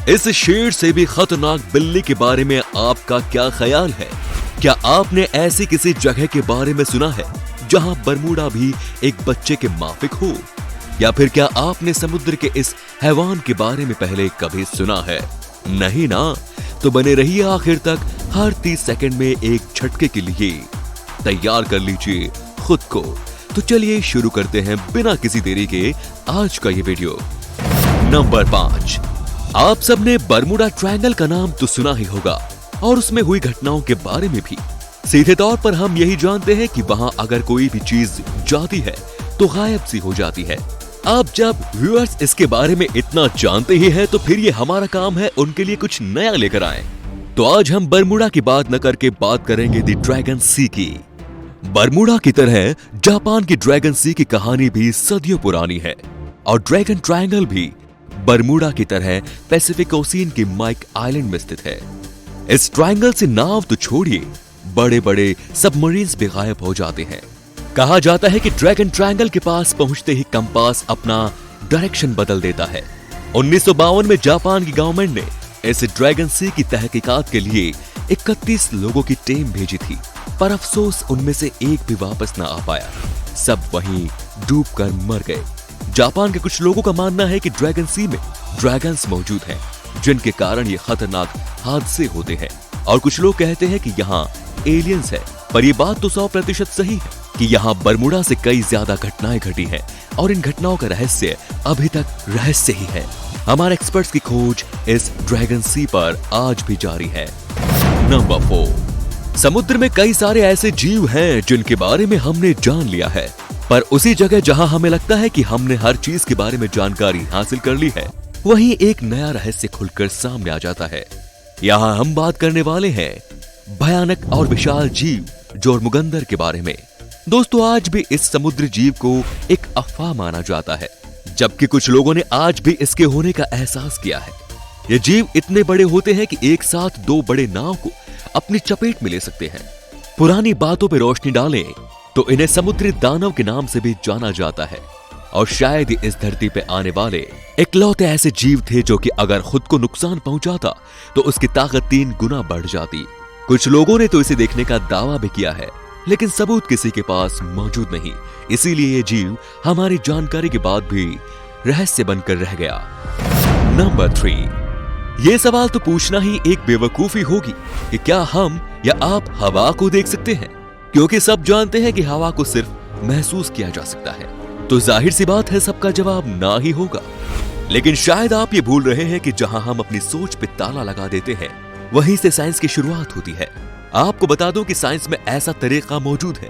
इस शेर से भी खतरनाक बिल्ली के बारे में आपका क्या ख्याल है? क्या आपने ऐसी किसी जगह के बारे में सुना है जहां बरमूडा भी एक बच्चे के माफिक हो? या फिर क्या आपने समुद्र के इस हैवान के बारे में पहले कभी सुना है? नहीं ना? तो बने रहिए आखिर तक। हर 30 सेकंड में एक झटके के लिए तैयार कर लीजिए खुद को। तो चलिए शुरू करते हैं बिना किसी देरी के आज का ये वीडियो। नंबर 5, आप सबने बरमूडा ट्रायंगल का नाम तो सुना ही होगा और उसमें हुई घटनाओं के बारे में भी। सीधे तौर पर हम यही जानते हैं कि वहां अगर कोई भी चीज जाती है तो गायब सी हो जाती है। अब जब व्यूअर्स इसके बारे में इतना जानते ही हैं तो फिर ये हमारा काम है उनके लिए कुछ नया लेकर आए। तो आज हम बरमूडा की बात न करके बात करेंगे द ड्रैगन सी की। बरमूडा की तरह जापान की ड्रैगन सी की कहानी भी सदियों पुरानी है और ड्रैगन ट्रायंगल भी बरमूडा की तरह पैसिफिक ओशियन के माइक आइलैंड में स्थित है। इस ट्रायंगल से नाव तो छोड़िए, बड़े बड़े सबमरीन्स भी गायब हो जाते हैं। कहा जाता है कि ड्रैगन ट्रायंगल के पास पहुंचते ही कंपास अपना डायरेक्शन बदल देता है। 1952 में जापान की गवर्नमेंट ने इस ड्रैगन सी की तहकीकात के लिए 31 लोगों की टीम भेजी थी, पर अफसोस उनमें से एक भी वापस न आ पाया। सब वहीं डूबकर मर गए। जापान के कुछ लोगों का मानना है कि ड्रैगन सी में ड्रैगन्स मौजूद हैं, जिनके कारण ये खतरनाक हादसे होते हैं। और कुछ लोग कहते हैं कि यहाँ एलियंस है, पर यह बात तो 100% सही है कि यहाँ बरमूडा से कई ज्यादा घटनाएं घटी हैं और इन घटनाओं का रहस्य अभी तक रहस्य ही है। हमारे एक्सपर्ट्स की खोज इस ड्रैगन सी पर आज भी जारी है। नंबर 4, समुद्र में कई सारे ऐसे जीव हैं जिनके बारे में हमने जान लिया है, पर उसी जगह जहां हमें लगता है कि हमने हर चीज के बारे में जानकारी हासिल कर ली है, वहीं एक नया रहस्य खुलकर सामने आ जाता है। यहाँ हम बात करने वाले हैं भयानक और विशाल जीव जोरमुगंदर के बारे में। दोस्तों, आज भी इस समुद्री जीव को एक अफवाह माना जाता है, जबकि कुछ लोगों ने आज भी इसके होने का एहसास किया है। ये जीव इतने बड़े होते हैं कि एक साथ 2 बड़े नाव को अपनी चपेट में ले सकते हैं। पुरानी बातों पर रोशनी डालें तो इन्हें समुद्री दानव के नाम से भी जाना जाता है और शायद ही इस धरती पे आने वाले इकलौते ऐसे जीव थे जो कि अगर खुद को नुकसान पहुंचाता तो उसकी ताकत 3 गुना बढ़ जाती। कुछ लोगों ने तो इसे देखने का दावा भी किया है, लेकिन सबूत किसी के पास मौजूद नहीं। इसीलिए ये जीव हमारी जानकारी के बाद भी रहस्य बनकर रह गया। नंबर 3, ये सवाल तो पूछना ही एक बेवकूफी होगी कि क्या हम या आप हवा को देख सकते हैं, क्योंकि सब जानते हैं कि हवा को सिर्फ महसूस किया जा सकता है। तो जाहिर सी बात है सबका जवाब ना ही होगा। लेकिन शायद आप ये भूल रहे हैं कि जहां हम अपनी सोच पे ताला लगा देते हैं, वहीं से साइंस की शुरुआत होती है। आपको बता दूं कि साइंस में ऐसा तरीका मौजूद है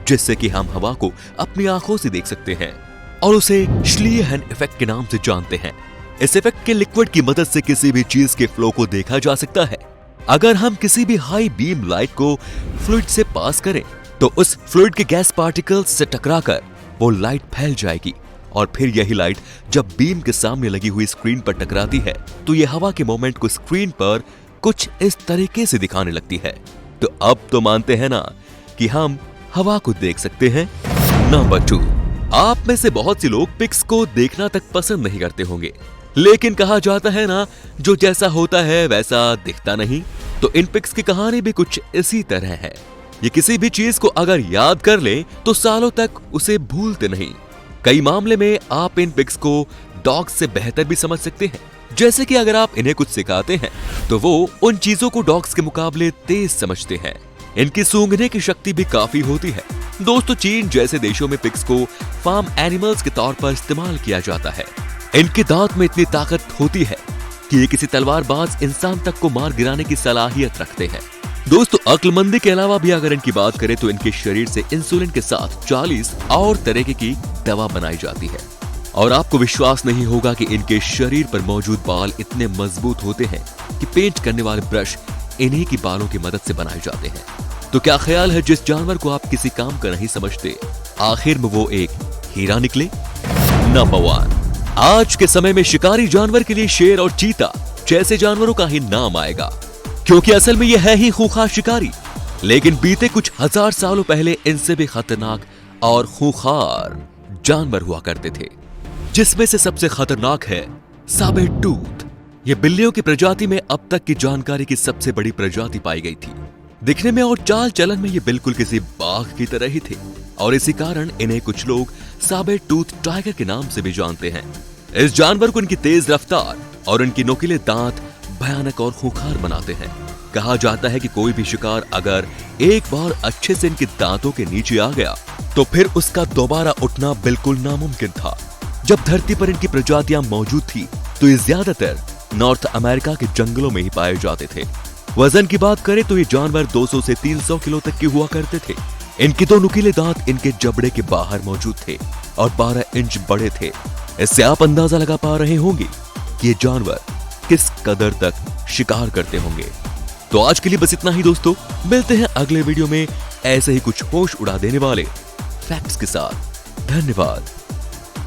जिससे कि हम हवा को अपनी आंखों से देख सकते हैं और उसे श्लीहेन इफेक्ट के नाम से जानते हैं। इस इफेक्ट के लिक्विड की मदद से किसी भी चीज के फ्लो को देखा जा सकता है। अगर हम किसी भी हाई बीम लाइट को फ्लूइड से पास करें तो उस फ्लूइड के गैस पार्टिकल्स से टकराकर वो लाइट फैल जाएगी और फिर यही लाइट जब बीम के सामने लगी हुई स्क्रीन पर टकराती है तो ये हवा के मोमेंट को स्क्रीन पर कुछ इस तरीके से दिखाने लगती है। तो अब तो मानते हैं ना कि हम हवा को देख सकते हैं। नंबर 2, आप में से बहुत से लोग पिक्स को देखना तक पसंद नहीं करते होंगे, लेकिन कहा जाता है ना, जो जैसा होता है वैसा दिखता नहीं। तो इन पिक्स की कहानी भी कुछ इसी तरह है। ये किसी भी चीज को अगर याद कर ले तो सालों तक उसे भूलते नहीं। कई मामले में आप इन पिक्स को डॉग्स से बेहतर भी समझ सकते हैं। जैसे कि अगर आप इन्हें कुछ सिखाते हैं तो वो उन चीजों को डॉग्स के मुकाबले तेज समझते हैं। इनकी सूंघने की शक्ति भी काफी होती है। दोस्तों, चीन जैसे देशों में पिग्स को फार्म एनिमल्स के तौर पर इस्तेमाल किया जाता है। इनके दांत में इतनी ताकत होती है कि ये किसी तलवारबाज इंसान तक को मार गिराने की सलाहियत रखते हैं। दोस्तों, अक्लमंदी के अलावा भी अगर इनकी बात करें तो इनके शरीर से इंसुलिन के साथ 40 और तरह की दवा बनाई जाती है। और आपको विश्वास नहीं होगा कि इनके शरीर पर मौजूद बाल इतने मजबूत होते हैं कि पेंट करने वाले ब्रश इन्हीं की बालों की मदद से बनाए जाते हैं। तो क्या ख्याल है, जिस जानवर को आप किसी काम का नहीं समझते, आखिर में वो एक हीरा निकले? नंबर 1, आज के समय में शिकारी जानवर के लिए शेर और चीता जैसे जानवरों का ही नाम आएगा, क्योंकि असल में यह है ही खूंखार शिकारी। लेकिन बीते कुछ हजार सालों पहले इनसे भी खतरनाक और खूंखार जानवर हुआ करते थे, जिसमें से सबसे खतरनाक है साबेर टूथ। ये बिल्लियों की प्रजाति में अब तक की जानकारी की सबसे बड़ी प्रजाति पाई गई थी। दिखने में और चाल चलन में ये बिल्कुल किसी बाघ की तरह ही थे और इसी कारण इन्हें कुछ लोग साबर टूथ टाइगर के नाम से भी जानते हैं। इस जानवर को इनकी तेज रफ्तार और इनके नुकीले दांत भयानक और खूंखार बनाते हैं। कहा जाता है कि कोई भी शिकार अगर एक बार अच्छे से इनके दांतों के नीचे आ गया तो फिर उसका दोबारा उठना बिल्कुल नामुमकिन था। जब धरती पर इनकी प्रजातियां मौजूद थी तो ये ज्यादातर नॉर्थ अमेरिका के जंगलों में ही पाए जाते थे। वजन की बात करें तो ये जानवर 200 से 300 किलो तक के हुआ करते थे। इनके दो नुकीले दांत इनके जबड़े के बाहर मौजूद थे और 12 इंच बड़े थे। इससे आप अंदाजा लगा पा रहे होंगे कि ये जानवर किस कदर तक शिकार करते होंगे। तो आज के लिए बस इतना ही दोस्तों, मिलते हैं अगले वीडियो में ऐसे ही कुछ होश उड़ा देने वाले फैक्ट्स के साथ। धन्यवाद।